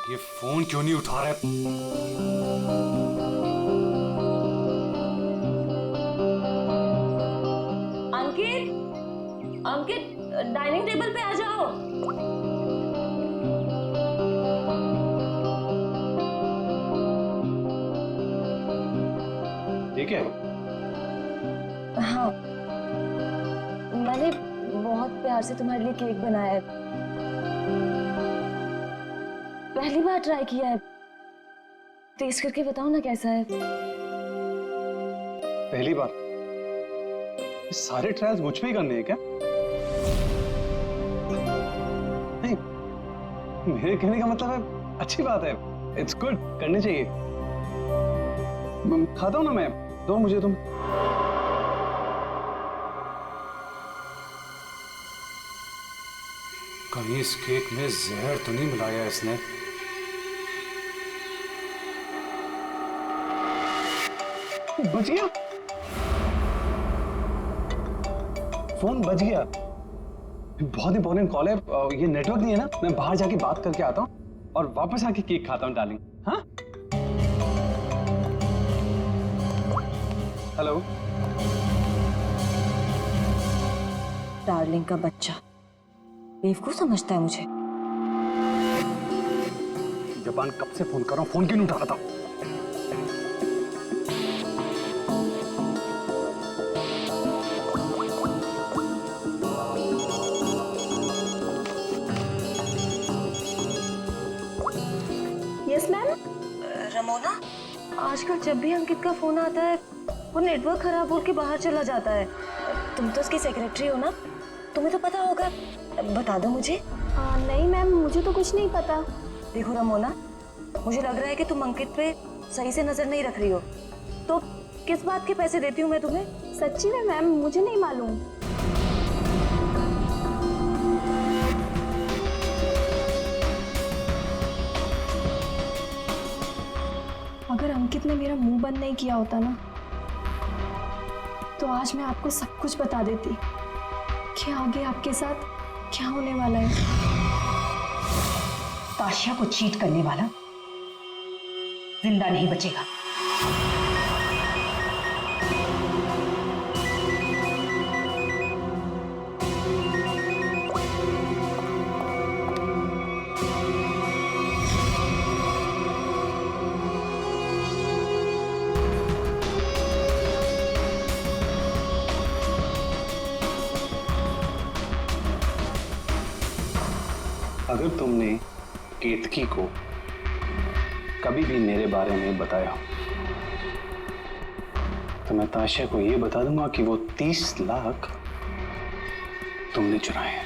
ये फोन क्यों नहीं उठा रहे? अंकित, अंकित, डाइनिंग टेबल पे आ जाओ। ठीक है। हाँ, मैंने बहुत प्यार से तुम्हारे लिए केक बनाया है। पहली बार ट्राई किया है। टेस्ट करके बताओ ना कैसा है। पहली बार? ये सारे ट्रायल्स मुझ पे ही करने हैं क्या? नहीं, मेरे कहने का मतलब है अच्छी बात है, इट्स गुड, करनी चाहिए। खाता हूं ना मैं, दो मुझे तुम। कहीं इस केक में जहर तो नहीं मिलाया इसने? बच गया, फोन बच गया। बहुत इंपॉर्टेंट कॉल है, ये नेटवर्क नहीं है ना, मैं बाहर जाके बात करके आता हूँ और वापस आके केक खाता हूँ डार्लिंग। हाँ, हेलो। डार्लिंग का बच्चा बेवकूफ समझता है मुझे। जबान कब से फोन कर रहा हूँ, फोन क्यों नहीं उठा रहा था? Yes ma'am. रमोना, आजकल जब भी अंकित का फोन आता है वो नेटवर्क खराब बोल के बाहर चला जाता है। तुम तो उसकी सेक्रेटरी हो ना, तुम्हें तो पता होगा, बता दो मुझे। नहीं मैम, मुझे तो कुछ नहीं पता। देखो रमोना, मुझे लग रहा है कि तुम अंकित पे सही से नजर नहीं रख रही हो। तो किस बात के पैसे देती हूँ मैं तुम्हें? सच्ची में मैम, मुझे नहीं मालूम। अगर अंकित ने मेरा मुंह बंद नहीं किया होता ना, तो आज मैं आपको सब कुछ बता देती कि आगे आपके साथ क्या होने वाला है। ताशिया को चीट करने वाला जिंदा नहीं बचेगा। अगर तुमने केतकी को कभी भी मेरे बारे में बताया तो मैं ताशिया को यह बता दूंगा कि वो 30 लाख तुमने चुराए हैं।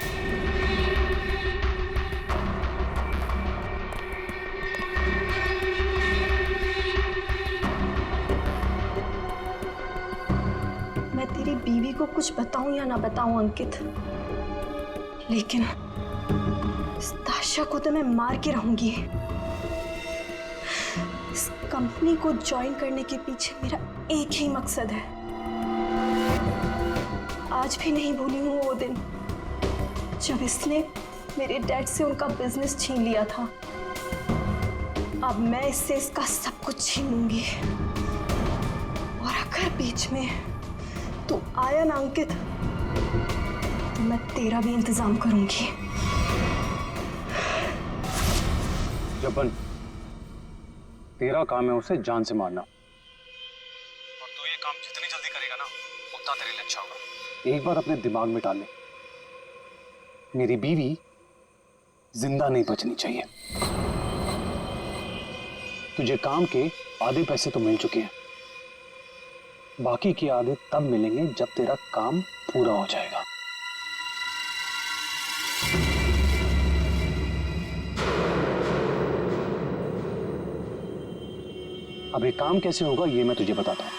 मैं तेरी बीवी को कुछ बताऊं या ना बताऊं अंकित, लेकिन इस ताशा को तो मैं मार के रहूंगी। इस कंपनी को ज्वाइन करने के पीछे मेरा एक ही मकसद है। आज भी नहीं भूली हूं वो दिन जब इसने मेरे डैड से उनका बिजनेस छीन लिया था। अब मैं इससे इसका सब कुछ छीन लूंगी। और अगर बीच में तू आया ना अंकित, तो मैं तेरा भी इंतजाम करूंगी। जबन, तेरा काम है उसे जान से मारना, और तू ये काम जितनी जल्दी करेगा ना उतना तेरे लिए अच्छा होगा। एक बार अपने दिमाग में डाल ले, मेरी बीवी जिंदा नहीं बचनी चाहिए। तुझे काम के आधे पैसे तो मिल चुके हैं, बाकी के आधे तब मिलेंगे जब तेरा काम पूरा हो जाएगा। अब ये काम कैसे होगा ये मैं तुझे बताता हूं।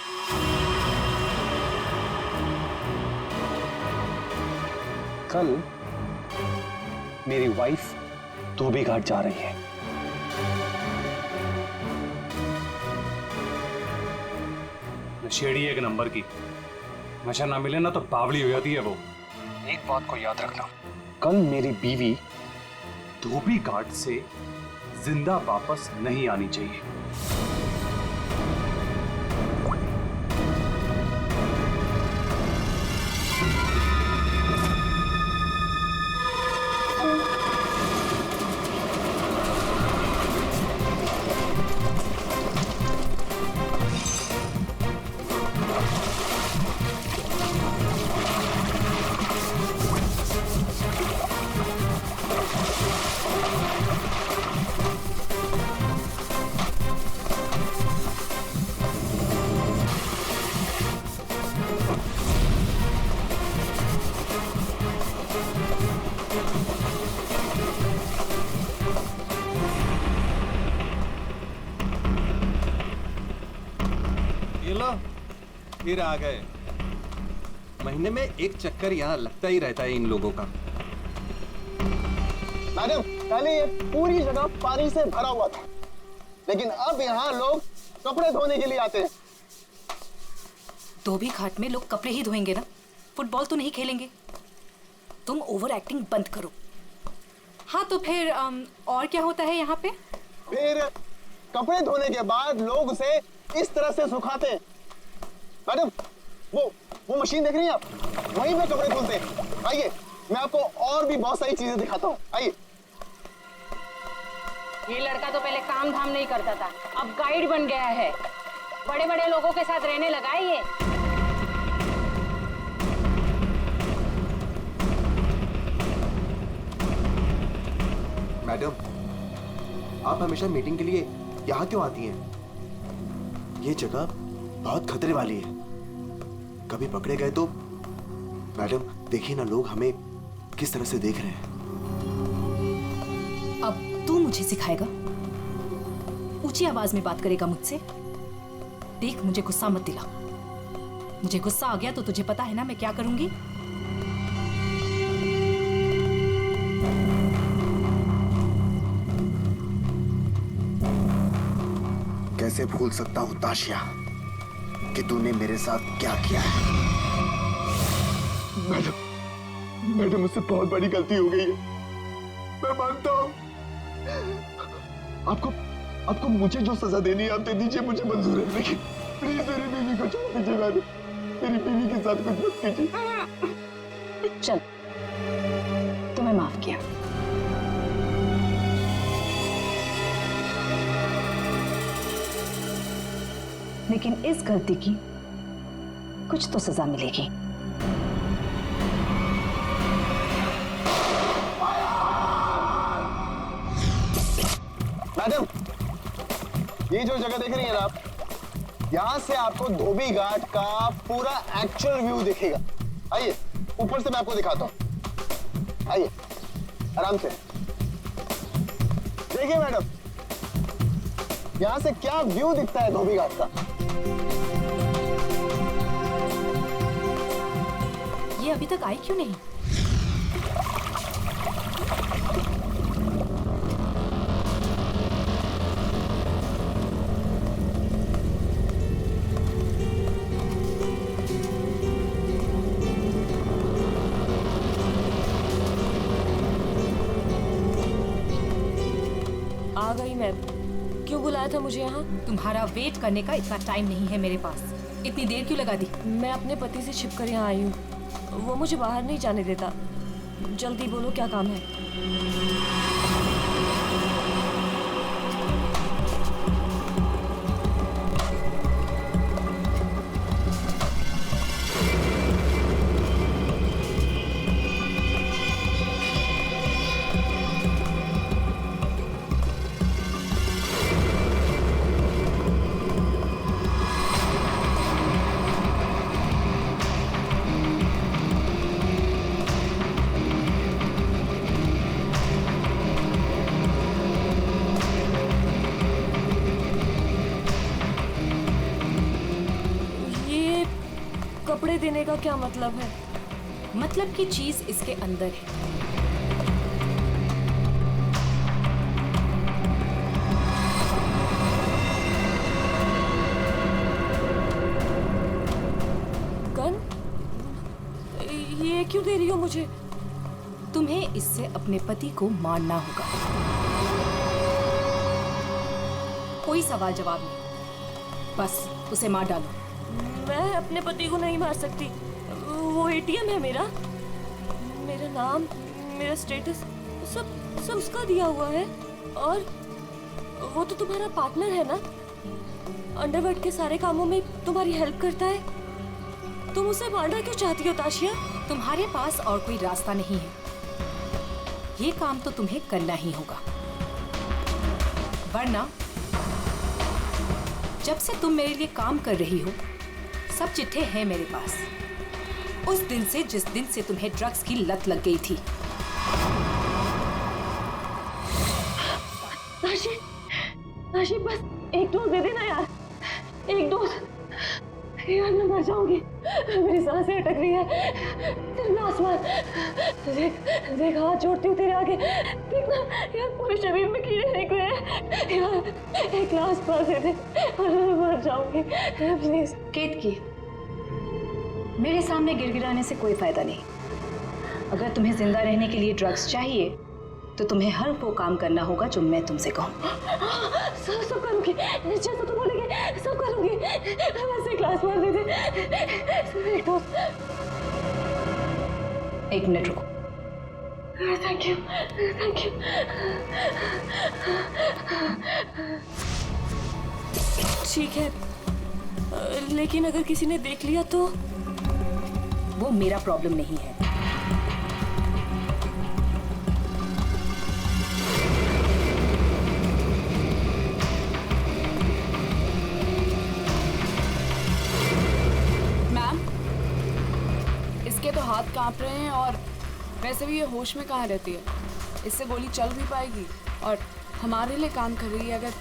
कल मेरी वाइफ धोबी घाट जा रही है। नशेड़ी एक नंबर की, नशा ना मिले ना तो बावली हो जाती है वो। एक बात को याद रखना, कल मेरी बीवी धोबी घाट से जिंदा वापस नहीं आनी चाहिए। ये लो, फिर आ गए। महीने में एक चक्कर यहाँ लगता ही रहता है इन लोगों का। मैडम, पहले ये पूरी जगह पानी से भरा हुआ था, लेकिन अब यहाँ लोग कपड़े धोने के लिए आते हैं। धोबी घाट में लोग कपड़े ही धोएंगे ना, फुटबॉल तो नहीं खेलेंगे। तुम ओवर एक्टिंग बंद करो। हाँ तो फिर और क्या होता है यहाँ पे? फिर कपड़े धोने के बाद लोग उसे इस तरह से सुखाते हैं। मैडम, वो मशीन देख रही हैं आप? वहीं पे कपड़े धुलते हैं। आइए, मैं आपको और भी बहुत सारी चीजें दिखाता हूँ। आइए। ये लड़का तो पहले काम धाम नहीं करता था, अब गाइड बन गया है। बड़े बड़े लोगों के साथ रहने लगा है ये। मैडम, आप हमेशा मीटिंग के लिए यहाँ क्यों आती हैं? ये जगह बहुत खतरे वाली है। कभी पकड़े गए तो मैडम देखिए ना, लोग हमें किस तरह से देख रहे हैं। अब तू मुझे सिखाएगा? ऊंची आवाज में बात करेगा मुझसे? देख, मुझे गुस्सा मत दिला। मुझे गुस्सा आ गया तो तुझे पता है ना मैं क्या करूंगी। कैसे भूल सकता हूँ ताशिया कि तूने मेरे साथ क्या किया है। मैडम, मुझसे बहुत बड़ी गलती हो गई है, मैं मानता हूँ। आपको मुझे जो सजा देनी है आप दे दीजिए, मुझे मंजूर है, लेकिन प्लीज मेरी बीवी को छोड़ दीजिए। मैडम, मेरी बीवी के साथ कुछ मत कीजिए। चल, तुम्हें माफ किया। लेकिन इस गलती की कुछ तो सजा मिलेगी। मैडम, ये जो जगह देख रही हैं आप, यहाँ से आपको धोबी घाट का पूरा एक्चुअल व्यू दिखेगा। आइए, ऊपर से मैं आपको दिखाता हूँ। आइए, आराम से देखिए मैडम, यहाँ से क्या व्यू दिखता है धोबी घाट का। ये अभी तक आई क्यों नहीं? आ गई मैं। क्यों बुलाया था मुझे यहाँ? तुम्हारा वेट करने का इतना टाइम नहीं है मेरे पास। इतनी देर क्यों लगा दी? मैं अपने पति से छिपकर यहाँ आई हूँ, वो मुझे बाहर नहीं जाने देता। जल्दी बोलो, क्या काम है? कपड़े देने का क्या मतलब है? मतलब की चीज इसके अंदर है। गन? ये क्यों दे रही हो मुझे? तुम्हें इससे अपने पति को मारना होगा। कोई सवाल जवाब नहीं, बस उसे मार डालो। मैं अपने पति को नहीं मार सकती। वो एटीएम है मेरा नाम, मेरा स्टेटस सब उसका दिया हुआ है। और वो तो तुम्हारा पार्टनर है ना, अंडरवर्ल्ड के सारे कामों में तुम्हारी हेल्प करता है। तुम उसे मारना क्यों चाहती हो ताशिया? तुम्हारे पास और कोई रास्ता नहीं है, ये काम तो तुम्हें करना ही होगा, वरना जब से तुम मेरे लिए काम कर रही हो सब चिट्ठे हैं मेरे पास, उस दिन से जिस दिन से तुम्हें ड्रग्स की लत लग गई थी। ताशी बस एक डोज दे देना यार, एक डोज। यार मैं मर जाऊंगी, मेरी सांसें अटक रही है। तेरा आसमान देख हाथ जोड़ती हूँ तेरे आगे, देखना यार पूरे शरीर में कीड़े निकले हैं। यार एक ग्लास पास दे दे और मैं मर जाऊंगी प्लीज। केतकी, मेरे सामने गिड़गिड़ाने से कोई फायदा नहीं। अगर तुम्हें जिंदा रहने के लिए ड्रग्स चाहिए तो तुम्हें हर वो काम करना होगा जो मैं तुमसे कहूँ। सब करूंगी, जैसा तुम बोलेंगे सब करूंगी। वैसे क्लास मार दे दे। एक मिनट रुको। Thank you. ठीक है, लेकिन अगर किसी ने देख लिया तो? वो मेरा प्रॉब्लम नहीं है। इसके तो हाथ कांप रहे हैं और वैसे भी ये होश में कहाँ रहती है। इससे गोली चल भी पाएगी और हमारे लिए काम कर रही है।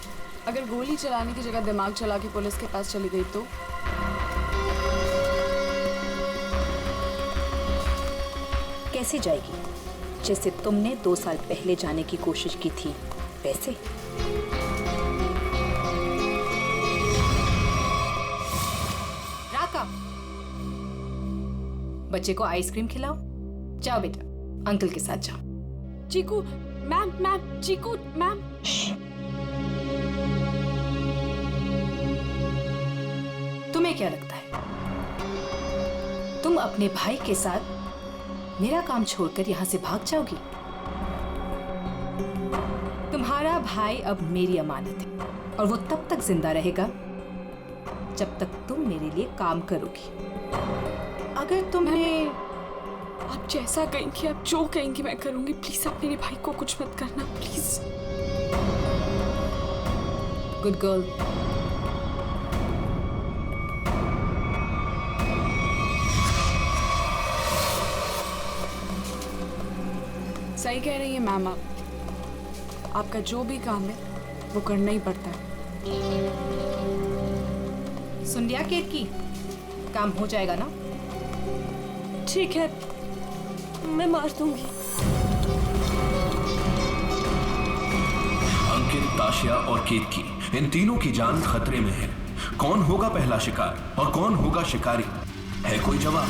अगर गोली चलाने की जगह दिमाग चला के पुलिस के पास चली गई तो? कैसे जाएगी? जैसे तुमने 2 साल पहले जाने की कोशिश की थी वैसे। राका, बच्चे को आइसक्रीम खिलाओ। जाओ बेटा, अंकल के साथ जाओ। चीकू मैम, चीकू मैम। तुम्हें क्या लगता है तुम अपने भाई के साथ मेरा काम छोड़कर यहां से भाग जाओगी? तुम्हारा भाई अब मेरी अमानत है और वो तब तक जिंदा रहेगा जब तक तुम मेरे लिए काम करोगी। अगर तुमने आप जैसा कहेंगी, आप जो कहेंगी मैं करूंगी। प्लीज आप मेरे भाई को कुछ मत करना प्लीज। Good girl. सही कह रही है मैम आप। आपका जो भी काम है वो करना ही पड़ता है। सुन लिया केतकी, काम हो जाएगा ना? ठीक है, मैं मार दूंगी। अंकित, ताशिया और केतकी, इन तीनों की जान खतरे में है। कौन होगा पहला शिकार और कौन होगा शिकारी? है कोई जवाब?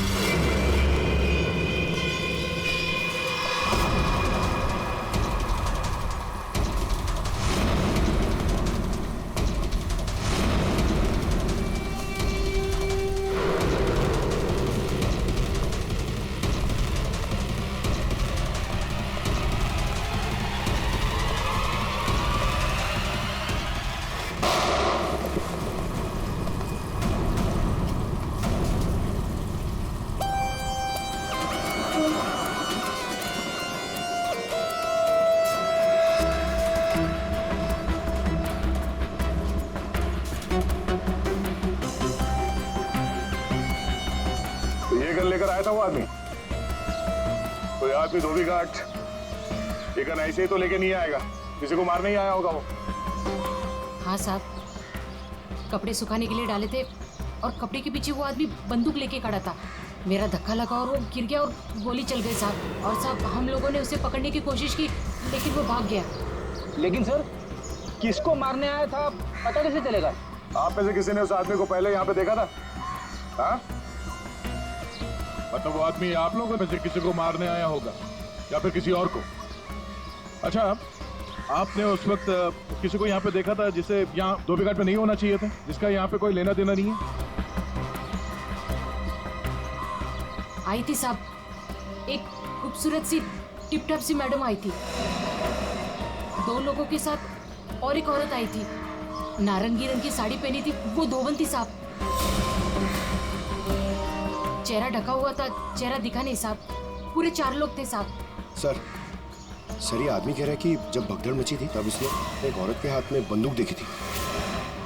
लेकर आया था वो आदमी। कोई आदमी धोबी घाट ये गन ऐसे ही तो लेके नहीं आएगा, किसी को मारने ही आया होगा वो। हाँ साहब, कपड़े सुखाने के लिए डाले थे और कपड़े के पीछे वो आदमी बंदूक लेके खड़ा था। मेरा धक्का लगा और वो गिर गया और गोली चल गई साहब। और साहब हम लोगों ने उसे पकड़ने की कोशिश की लेकिन वो भाग गया। लेकिन सर, किसको मारने आया था पता कैसे चलेगा? आप में से किसी ने उस आदमी को पहले यहाँ पे देखा था? हाँ? मतलब वो आदमी आप लोगों में से किसी को मारने आया होगा या फिर किसी और को? अच्छा, आपने उस वक्त किसी को यहाँ पे देखा था जिसे यहाँ धोबी घाट पे नहीं होना चाहिए था, जिसका यहाँ पे कोई लेना देना नहीं है? आई थी साहब, एक खूबसूरत सी टिप टॉप सी मैडम आई थी, 2 लोगों के साथ और एक औरत आई थी, नारंगी रंग की साड़ी पहनी थी, वो धोबन थी साहब। चेहरा ढका हुआ था, चेहरा दिखा नहीं साहब, पूरे 4 लोग थे साहब। सर ये आदमी कह रहा है कि जब भगदड़ मची थी तब उसने एक औरत के हाथ में बंदूक देखी थी।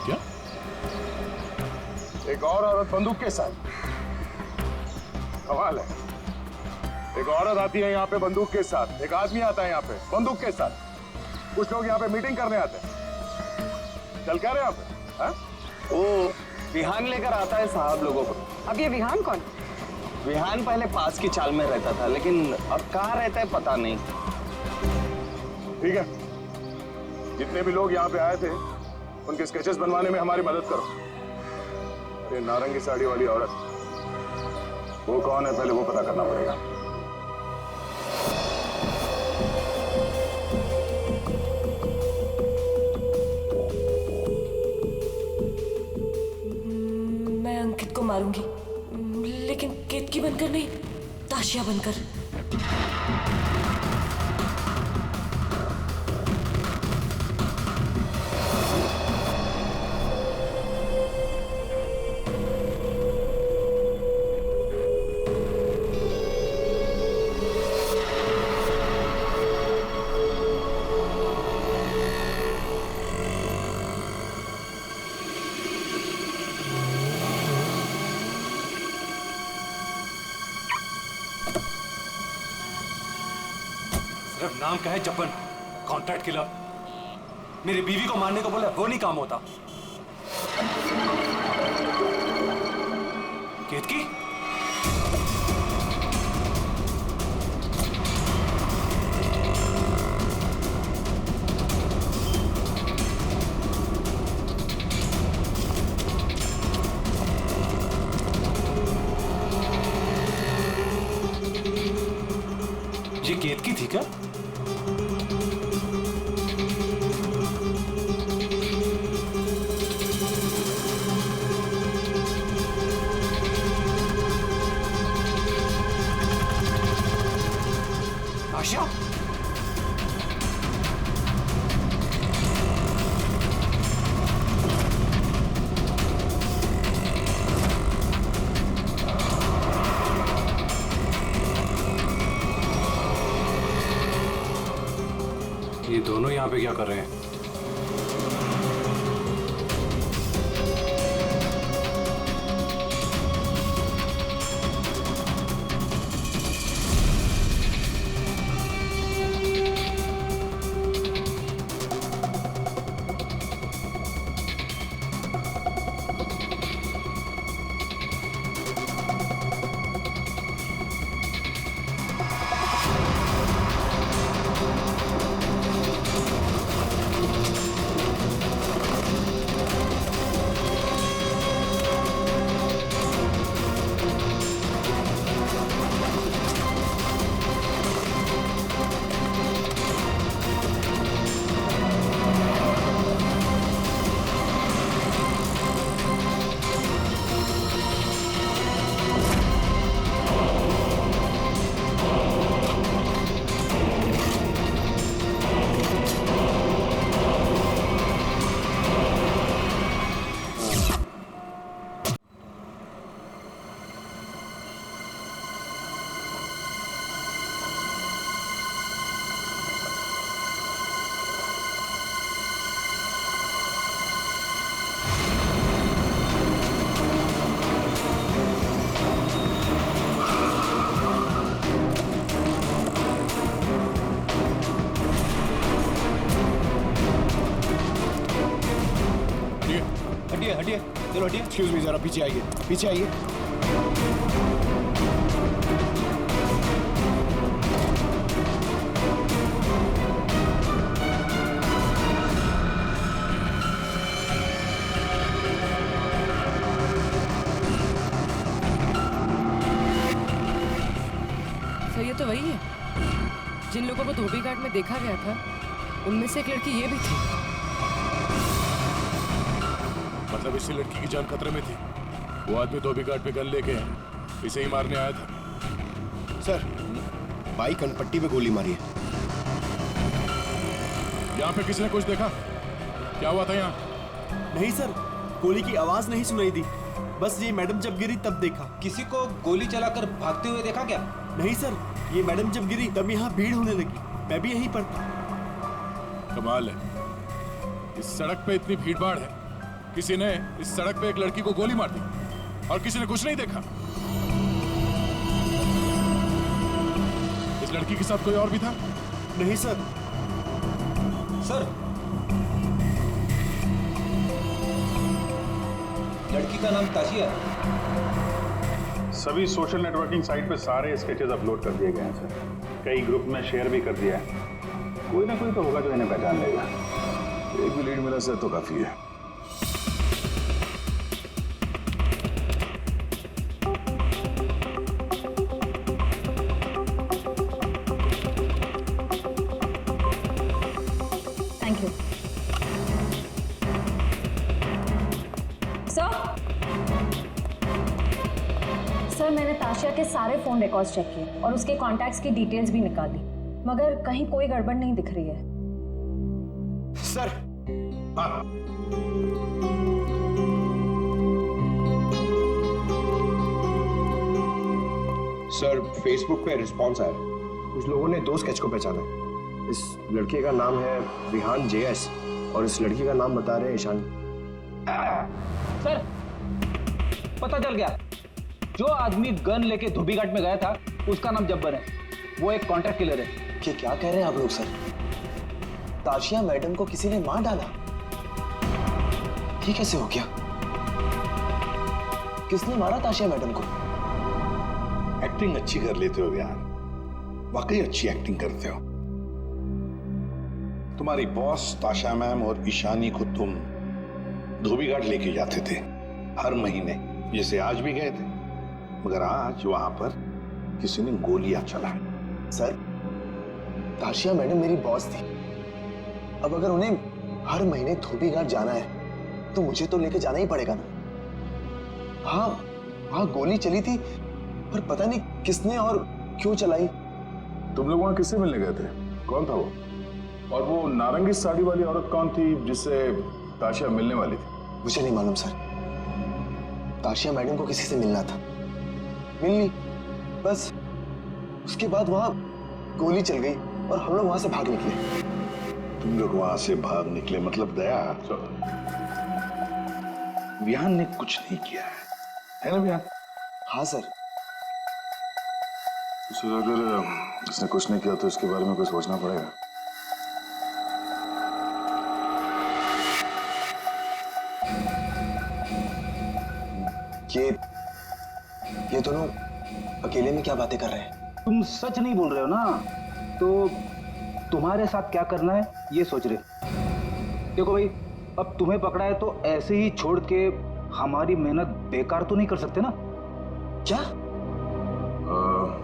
क्या? एक और औरत बंदूक के साथ? कमाल है, एक औरत आती है यहाँ पे बंदूक के साथ, एक आदमी आता है यहाँ पे बंदूक के साथ। कुछ लोग यहाँ पे मीटिंग करने आते हैं, चल क्या रहे यहाँ पे? हाँ? वो विहान लेकर आता है साहब लोगों को। अब ये विहान कौन? विहान पहले पास की चाल में रहता था, लेकिन अब कहाँ रहता है पता नहीं। ठीक है, जितने भी लोग यहाँ पे आए थे उनके स्केचेस बनवाने में हमारी मदद करो। अरे नारंगी साड़ी वाली औरत, वो कौन है पहले वो पता करना पड़ेगा। मैं अंकित को मारूंगी, लेकिन केतकी बनकर नहीं, ताशिया बनकर। सिर्फ नाम का है जपन, कॉन्ट्रैक्ट किलर। मेरी बीवी को मारने को बोला वो नहीं काम होता। केतकी, ये केतकी थी क्या? आशिया, ये दोनों यहाँ पे क्या कर रहे हैं? हटिए, चलो हटिए। एक्सक्यूज मी, जरा पीछे आइए, पीछे आइए। सर ये तो वही है जिन लोगों को धोबी घाट में देखा गया था, उनमें से एक लड़की ये भी थी। मतलब इसी लड़की की जान खतरे में थी। वो आदमी धोबी घाट पे गन लेके इसे ही मारने आया था। सर, बाई कनपट्टी में गोली मारी है। यहाँ पे किसी ने कुछ देखा? क्या हुआ था यहाँ? नहीं सर, गोली की आवाज नहीं सुनाई दी। बस ये मैडम जब गिरी तब देखा। किसी को गोली चलाकर भागते हुए देखा क्या? नहीं सर, ये मैडम जब गिरी तब यहाँ भीड़ होने लगी। मैं भी यहीं पर था। कमाल है, इस सड़क पे इतनी भीड़ भाड़ है, किसी ने इस सड़क पे एक लड़की को गोली मार दी और किसी ने कुछ नहीं देखा। इस लड़की के साथ कोई और भी था? नहीं सर। सर, लड़की का नाम ताशिया है। सभी सोशल नेटवर्किंग साइट पे सारे स्केचेस अपलोड कर दिए गए हैं सर। कई ग्रुप में शेयर भी कर दिया है। कोई ना कोई तो होगा जो इन्हें पहचान लेगा। एक भी लीड मिला सर तो काफी है। थैंक यू सर, मैंने ताशिया के सारे फोन रिकॉर्ड्स चेक किए और उसके कॉन्टैक्ट्स की डिटेल्स भी निकाली, मगर कहीं कोई गड़बड़ नहीं दिख रही है। सर, सर, फेसबुक पे रिस्पॉन्स आया। कुछ लोगों ने 2 स्केच को पहचाना है। इस लड़के का नाम है विहान JS और इस लड़की का नाम बता रहे हैं ईशानी। सर, पता चल गया। जो आदमी गन लेके धोबी घाट में गया था उसका नाम जब्बर है। वो एक कॉन्ट्रैक्ट किलर है। क्या कह रहे हैं आप लोग सर? ताशिया मैडम को किसी ने मार डाला? ये कैसे हो गया? किसने मारा ताशिया मैडम को? एक्टिंग अच्छी कर लेते हो यार, वाकई अच्छी एक्टिंग करते हो। तुम्हारी बॉस ताशा मैम और ईशानी को तुम धोबी घाट लेके जाते थे हर महीने, जैसे आज भी गए थे, मगर आज वहां पर किसी ने गोलियां चलाई। सर, ताशिया मैडम मेरी बॉस थी। अब अगर उन्हें हर महीने धोबी घाट जाना है तो मुझे तो लेके जाना ही पड़ेगा ना। हाँ, वहां गोली चली थी, पर पता नहीं किसने और क्यों चलाई। तुम लोग वहां किससे मिलने गए थे? कौन था वो? और वो नारंगी साड़ी वाली औरत कौन थी जिससे ताशिया मिलने वाली थी? मुझे नहीं मालूम सर। ताशिया मैडम को किसी से मिलना था, मिल ली, बस उसके बाद वहां गोली चल गई और हम लोग वहां से भाग निकले। तुम लोग वहां से भाग निकले मतलब दया, विहान ने कुछ नहीं किया है ना विहान? हाँ सर। सर, अगर इसने कुछ नहीं किया तो इसके बारे में कुछ सोचना पड़ेगा। ये दोनों अकेले में क्या बातें कर रहे हैं? तुम सच नहीं बोल रहे हो ना, तो तुम्हारे साथ क्या करना है ये सोच रहे। देखो भाई, अब तुम्हें पकड़ा है तो ऐसे ही छोड़ के हमारी मेहनत बेकार तो नहीं कर सकते ना। क्या?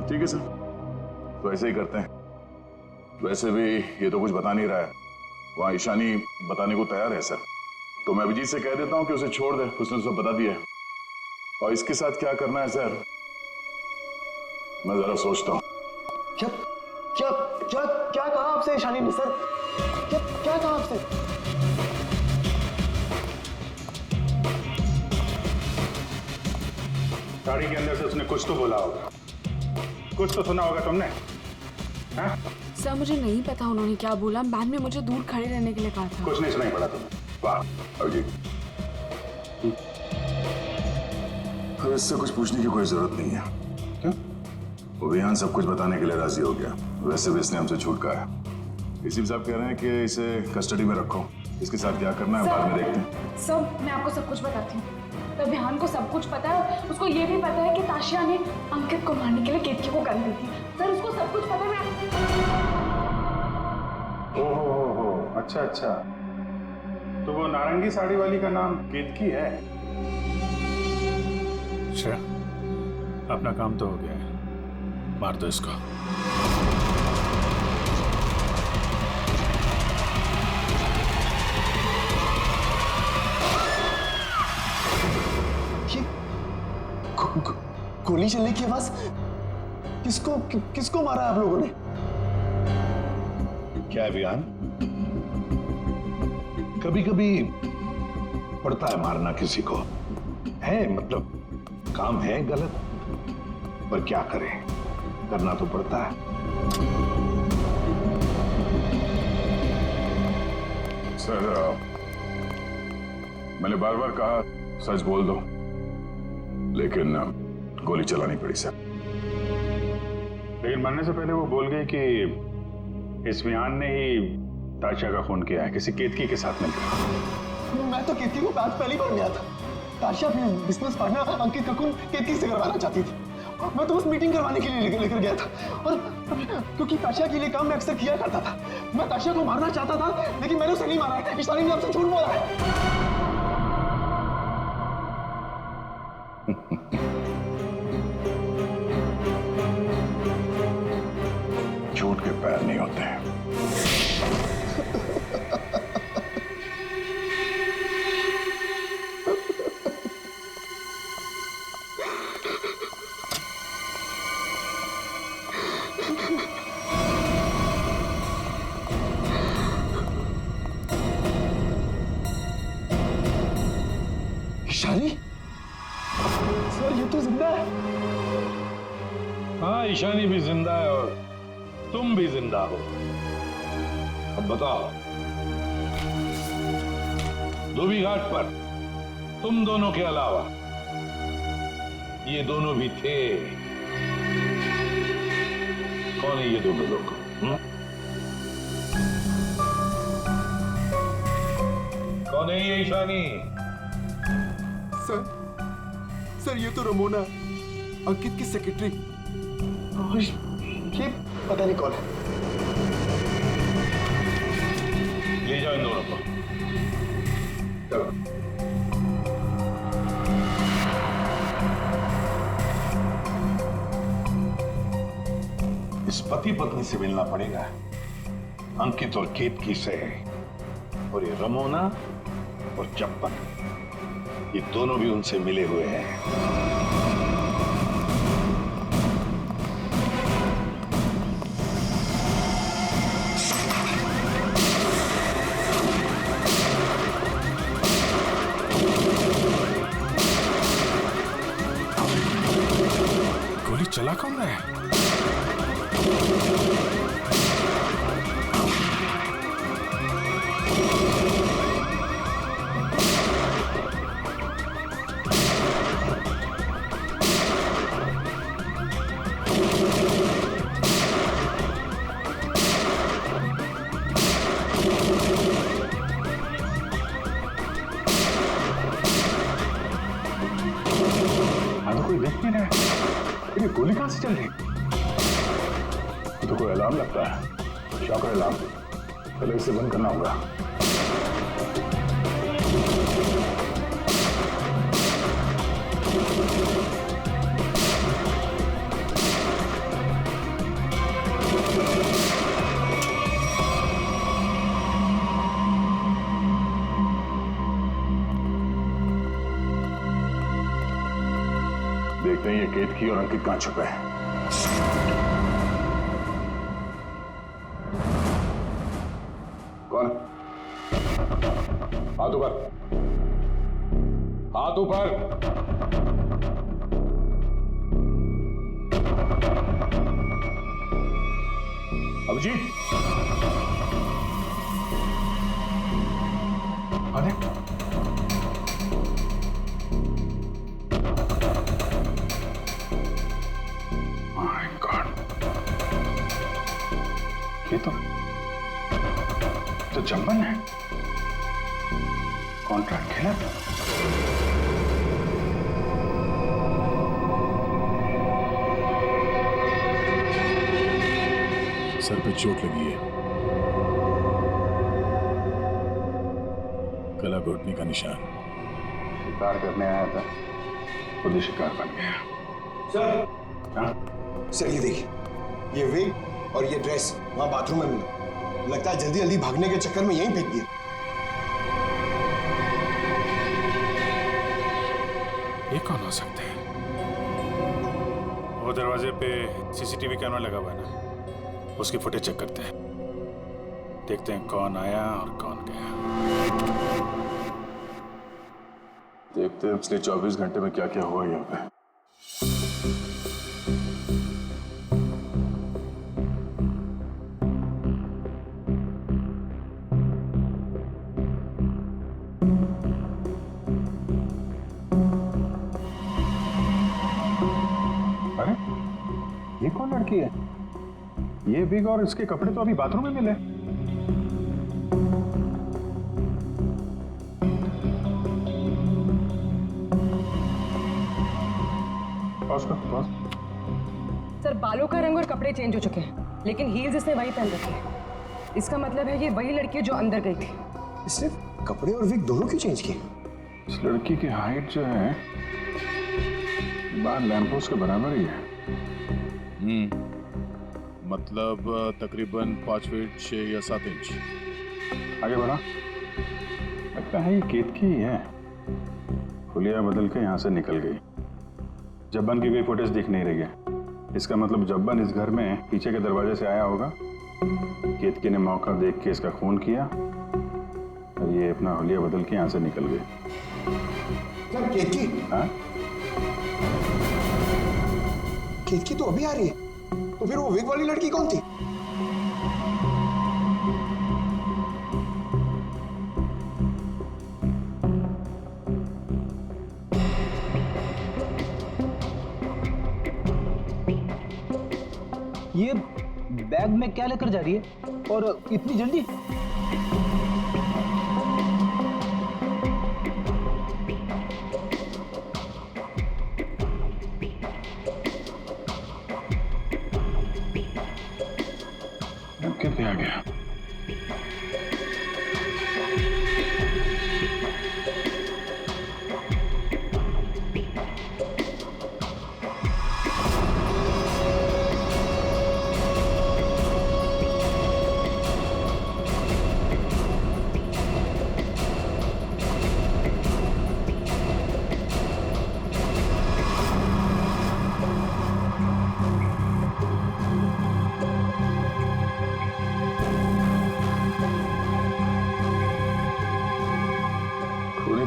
ठीक है सर, तो ऐसे ही करते हैं। वैसे भी ये तो कुछ बता नहीं रहा है, वहां ईशानी बताने को तैयार है सर, तो मैं अभिजीत से कह देता हूँ कि उसे छोड़ दे, उसने सब बता दिया है। और इसके साथ क्या करना है सर, मैं जरा सोचता हूँ। क्या क्या क्या क्या कहा आपसे ईशानी ने सर? क्या कहा आपसे? गाड़ी के अंदर से उसने कुछ तो बोला होगा, कुछ तो सुना होगा तुमने। हाँ? सर, मुझे नहीं पता उन्होंने क्या बोला। मैम ने मुझे दूर खड़े रहने के लिए कहा था। कुछ नहीं सुनाई पड़ा तुम्हें? वाह अभिजीत, अब इससे कुछ पूछने की कोई जरूरत नहीं है। क्यों? वो विहान सब कुछ बताने के लिए राजी हो गया। वैसे भी इसने हमसे छूट कहा है। इसी साहब कह रहे हैं कि इसे कस्टडी में रखो, इसके साथ क्या करना है बाद में देखते हैं। सर, मैं आपको सब कुछ बताती हूँ। तो विहान को सब कुछ पता है। उसको ये भी पता है कि ताशिया ने अंकित को मारने के लिए केतकी को गन दी थी। सर, उसको सब कुछ पता है। ओहो, अच्छा अच्छा, तो वो नारंगी साड़ी वाली का नाम केतकी है। अच्छा, अपना काम तो हो गया है, मार दो इसको। गोली चलने की आवाज। किसको मारा आप लोगों ने? क्या है बयान? कभी कभी पड़ता है मारना किसी को, है मतलब काम है गलत, पर क्या करें, करना तो पड़ता है। सर, मैंने बार बार कहा सच बोल दो, लेकिन गोली चलानी पड़ी सर। लेकिन मरने से पहले वो बोल गए कि इस्मियान ने ही ताशा का खून किया है, किसी केतकी के साथ मिलकर। मैं तो केतकी को आज पहली बार मिला था। ताशा अपने बिजनेस पार्टनर अंकित का खून केतकी से करवाना चाहती थी। मैं तो बस मीटिंग करवाने के लिए लेकर गया था, और क्योंकि ताशा के लिए काम मैं अक्सर किया करता था। मैं ताशा को मारना चाहता था, लेकिन मैंने उसे नहीं मारा। ईशानी ने आपसे झूठ बोला है। झूठ के पैर नहीं होते हैं। ईशानी, सर ये तो जिंदा है। हाँ, ईशानी भी जिंदा है और तुम भी जिंदा हो। अब बताओ, धोबी घाट पर तुम दोनों के अलावा ये दोनों भी थे। कौन है ये दोनों लोग? कौन है ये ईशानी? सर ये तो रमोना, अंकित की सेक्रेटरी। ये पता नहीं कौन है। ले जाओ इन दोनों को। चलो। इस पति पत्नी से मिलना पड़ेगा, अंकित और केतकी से। और ये रमोना और चप्पन, ये दोनों भी उनसे मिले हुए हैं। गोली चला कौन रहा है? कोई देख नहीं रहा है। ये गोली कहां से चल रही? तो कोई अलार्म लगता है, शॉकर अलार्म। पहले इसे बंद करना होगा। देखते हैं ये केतकी और अंकित कहां छुपे हैं। कौन? हाथ ऊपर, हाथ ऊपर। अभिजीत, अरे ये तो चंपन है। कॉन्ट्रैक्ट खेला था। सर पे चोट लगी है, गला घोटने का निशान। शिकार करने आया था, खुद ही शिकार बन गया। सर, हाँ? सर ये देखिए, ये विग और ये ड्रेस वहां बाथरूम में मिला। लगता है जल्दी जल्दी भागने के चक्कर में यहीं फेंक दिया। ये कौन हो सकते हैं? वो दरवाजे पे सीसीटीवी कैमरा लगा हुआ है ना, उसकी फुटेज चेक करते हैं, देखते हैं कौन आया और कौन गया। देखते हैं पिछले 24 घंटे में क्या क्या हुआ यहाँ पे। अरे ये कौन लड़की है? ये विग और इसके कपड़े तो अभी बाथरूम में मिले। पॉज कर, पॉज। सर बालों का रंग और कपड़े चेंज हो चुके हैं, लेकिन हील्स इसने वही पहन रखे हैं। इसका मतलब है ये वही लड़की है जो अंदर गई थी। इसने कपड़े और विग दोनों क्यों चेंज किए? इस लड़की की हाइट जो है बाहर लैंपोस के बराबर ही है। मतलब तकरीबन 5 फीट 6 या 7 इंच। आगे बढ़ा, लगता है ये केतकी ही है। हुलिया बदल के यहाँ से निकल गई। जब्बन की कोई फुटेज दिख नहीं रही है। इसका मतलब जब्बन इस घर में पीछे के दरवाजे से आया होगा। केतकी ने मौका देख के इसका खून किया और ये अपना हुलिया बदल के यहाँ से निकल गई। क्या केतकी? हाँ? केतकी तो अभी आ रही है, तो फिर वो विग वाली लड़की कौन थी? ये बैग में क्या लेकर जा रही है और इतनी जल्दी? कितने आ गया?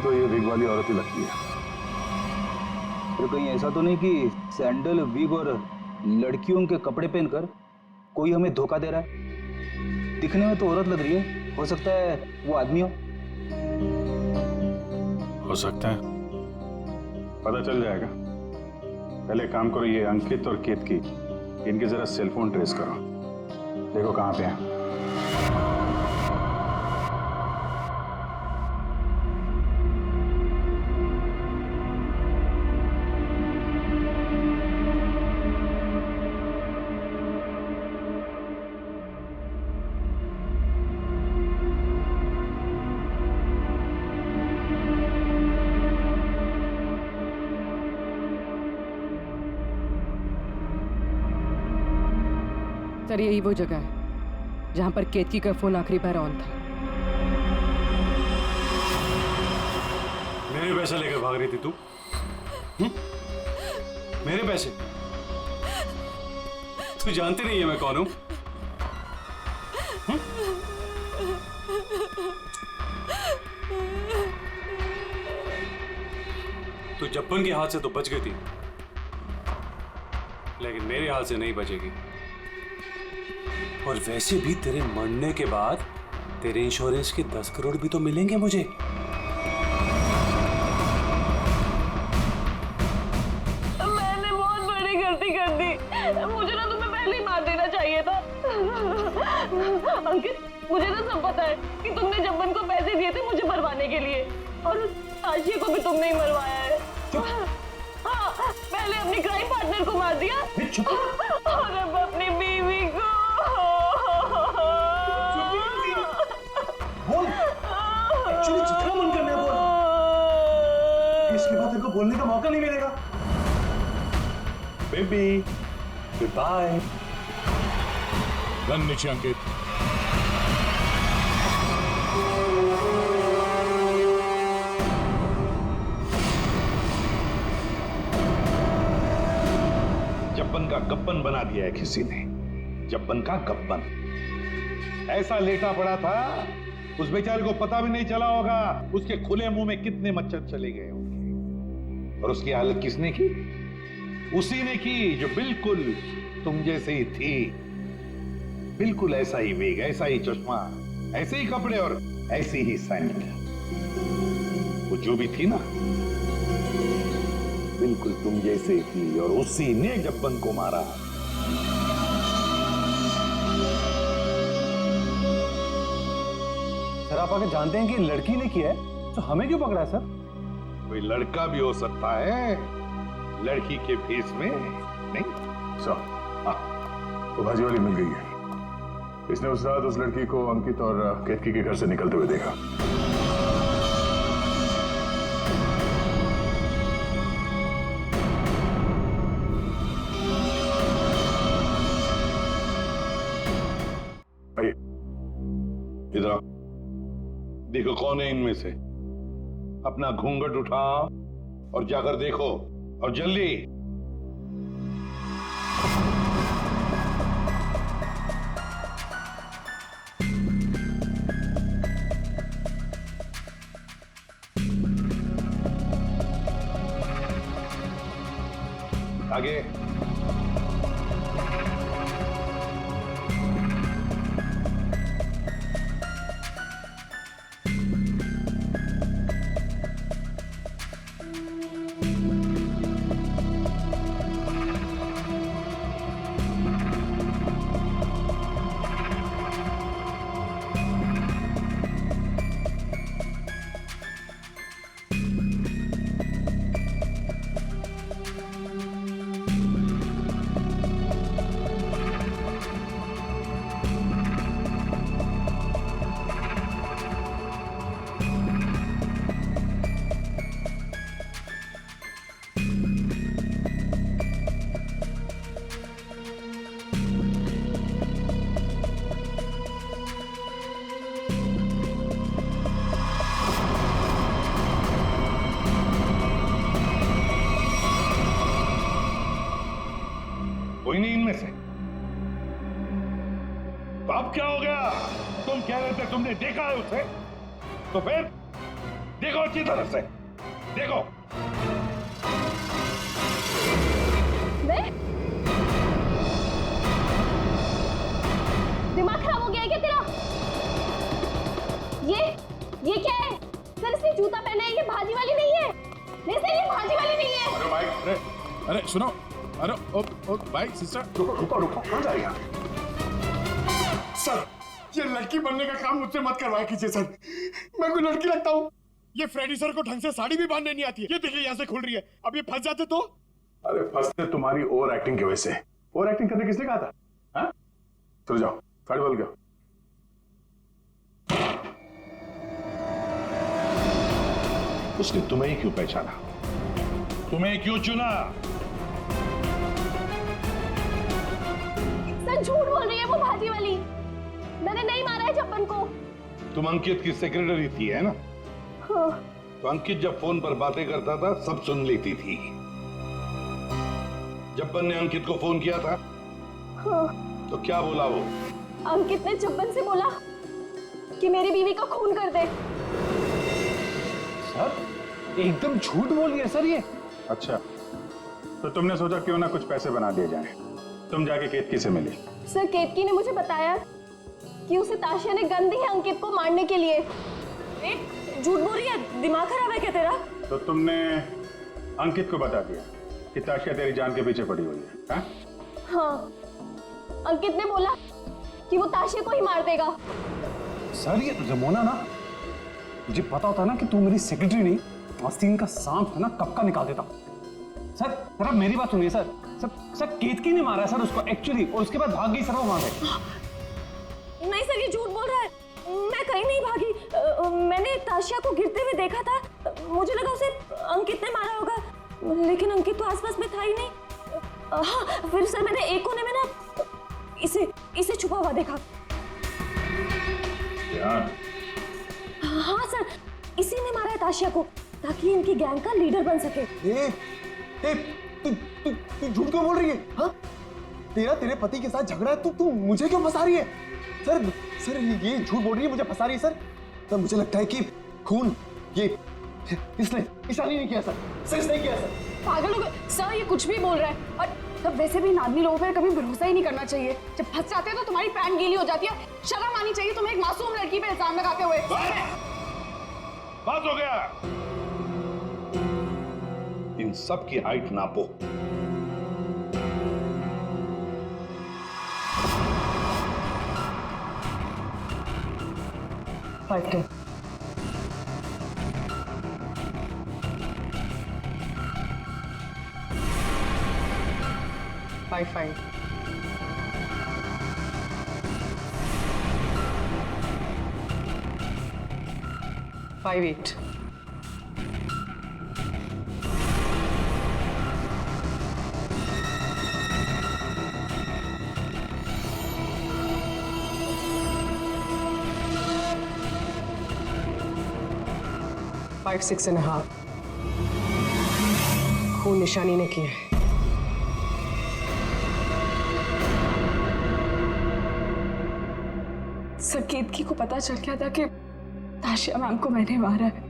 तो ये विग वाली औरत ही लगती है। तो कहीं ऐसा तो नहीं कि सैंडल, विग और लड़कियों के कपड़े पहनकर कोई हमें धोखा दे रहा है? दिखने में तो औरत लग रही है, हो सकता है वो आदमी हो सकता है, पता चल जाएगा। पहले काम करो, ये अंकित और केतकी, इनके जरा सेलफोन ट्रेस करो, देखो कहाँ पे हैं। सर यही वो जगह है जहां पर केतकी का फोन आखिरी बार ऑन था। मेरे पैसे लेकर भाग रही थी तू? मेरे पैसे? तू जानती नहीं है मैं कौन हूं? तू जब्बन के हाथ से तो बच गई थी, लेकिन मेरे हाथ से नहीं बचेगी। और वैसे भी तेरे मरने के बाद तेरे इंश्योरेंस के 10 करोड़ भी तो मिलेंगे मुझे। मैंने बहुत बड़ी गलती कर दी। मुझे ना तुम्हें पहले ही मार देना चाहिए था। अंकित, मुझे तो सब पता है कि तुमने जब्बन को पैसे दिए थे मुझे मरवाने के लिए, और उस आशिया को भी तुमने ही मरवाया है। हाँ, पहले अपनी क्राइम पार्टनर को मार दिया और अब अपनी बीवी को। बोल, एक्चुअली जितना मन करना है बोल, इसके बाद तेरे को बोलने का मौका नहीं मिलेगा। Baby, good bye. गन नीचे अंकित। जब्बन जब्बन का गब्बन बना दिया है किसी ने, जब्बन का गब्बन। ऐसा लेटा पड़ा था, उस बेचारे को पता भी नहीं चला होगा उसके खुले मुंह में कितने मच्छर चले गए होंगे। और उसकी हालत किसने की? उसी ने की जो बिल्कुल तुम जैसे ही थी, बिल्कुल ऐसा ही वेग, ऐसा ही चश्मा, ऐसे ही कपड़े और ऐसी ही सैंडल। वो जो भी थी ना, बिल्कुल तुम जैसे थी, और उसी ने जब्बन को मारा। सर आप आगे जानते हैं कि लड़की ने किया है, तो हमें क्यों पकड़ा है सर? कोई लड़का भी हो सकता है, लड़की के फेस में नहीं। तो भाजी वाली मिल गई है। इसने उस रात उस लड़की को अंकित और केतकी के घर से निकलते हुए देखा। आइए इधर, देखो कौन है इनमें से। अपना घूंघट उठाओ और जाकर देखो, और जल्दी। आगे। कोई नहीं इनमें से। तो अब क्या हो गया? तुम कह रहे थे तुमने देखा है उसे, तो फिर देखो अच्छी तरह से देखो। दिमाग खराब हो गया है क्या तेरा? ये क्या है? सर इसने जूता पहना है, ये भाजी वाली नहीं है। नहीं सर ये भाजी वाली नहीं है। अरे भाई, अरे सुनो, अरे ओ भाई सिस्टर, रुको कहाँ जा रही है? सर ये लड़की बनने का काम मुझसे मत करवाया कीजिए सर, मैं कोई लड़की लगता हूँ? ये फ्रेडी सर को ढंग से साड़ी भी बांधने नहीं आती है। ये देखिए यहाँ से खुल रही है, अब ये फंस जाते तो? अरे फंसते तुम्हारी ओवर एक्टिंग की वजह से। ओवर एक्टिंग करने किसने कहा था? हाँ? चलो जाओ, साड़ी बोल गया। उसने तुम्हें ही क्यों पहचाना? तुम्हें क्यों चुना? सर झूठ बोल रही है वो भाजी वाली, मैंने नहीं मारा है जब्बन को। तुम अंकित की सेक्रेटरी थी है ना? हाँ। तो अंकित जब फोन पर बातें करता था सब सुन लेती थी। जब्बन ने अंकित को फोन किया था? हाँ। तो क्या बोला वो? अंकित ने जब्बन से बोला कि मेरी बीवी का खून कर दे। सर एकदम झूठ बोल रही है सर ये। अच्छा, तो तुमने सोचा क्यों ना कुछ पैसे बना दिए जाए। तुम जाके केतकी से मिली। सर केतकी ने मुझे बताया कि उसे ताशिया ने गन दी है अंकित को मारने के लिए। झूठ बोल रही है, दिमाग खराब है क्या तेरा? तो तुमने अंकित को बता दिया कि ताशिया तेरी जान के पीछे पड़ी हुई है? हाँ, अंकित ने बोला कि वो ताशिया को ही मार देगा। सर ये रमोना ना, मुझे पता होता ना कि तू मेरी सेक्रेटरी नहीं, आस्तीन का सांप है ना, कब का निकाल देता। सर आप मेरी बात सुनिए सर। सर केतकी ने मारा सर उसको एक्चुअली, और उसके बाद भाग गई सर वो वहां से। नहीं सर ये झूठ बोल रहा है, मैं कहीं नहीं भागी। मैंने ताशिया को गिरते हुए देखा था, मुझे लगा उसे अंकित ने मारा होगा, लेकिन अंकित तो आसपास में था ही नहीं। हाँ फिर सर मैंने एक कोने में ना इसे छुपा हुआ देखा। हाँ सर, इसी ने मारा है ताशिया को ताकि इनकी गैंग का लीडर बन सके। तू झूठ क्यों बोल रही है? हाँ? तेरे पति के साथ झगड़ा है, तू मुझे क्यों फंसा रही है? सर ये झूठ बोल रही है, मुझे फंसा रही है सर। मुझे लगता है कि खून ये इसने ईशानी नहीं किया सर इसने किया सर। पागल हो गए सर, ये कुछ भी बोल रहा है। और तब वैसे भी इन आदमी लोगों पर कभी भरोसा ही नहीं करना चाहिए। जब फंस जाते हैं तो तुम्हारी पैंट गीली हो जाती है। शर्म आनी चाहिए तुम्हें एक मासूम लड़की पे इल्जाम लगाते हुए। बस हो गया। इन सब की हाइट नापो। फाइव 5 8 5 6.5 खून निशानी ने किया है। सर केतकी को पता चल गया था कि ताशिया मैम को मैंने मारा है।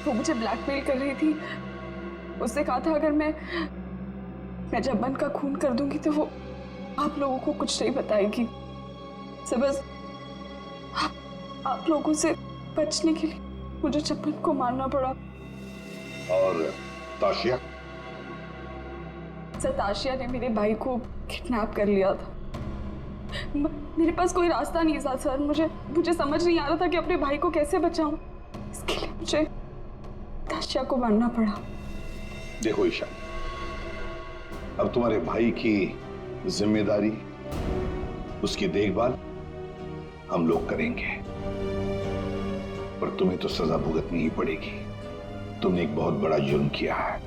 वो मुझे ब्लैकमेल कर रही थी। उसने कहा था अगर मैं जब्बन का खून कर दूंगी तो वो आप लोगों को कुछ नहीं बताएगी। सर बस आप लोगों से बचने के लिए मुझे जब्बन को मारना पड़ा। और ताशिया? सर ताशिया ने मेरे भाई को किडनैप कर लिया था। मेरे पास कोई रास्ता नहीं था सर। मुझे समझ नहीं आ रहा था कि अपने भाई को कैसे बचाऊं। इसके लिए मुझे ताशिया को मारना पड़ा। देखो ईशा, अब तुम्हारे भाई की जिम्मेदारी, उसकी देखभाल हम लोग करेंगे, पर तुम्हें तो सजा भुगतनी ही पड़ेगी। तुमने एक बहुत बड़ा जुर्म किया है।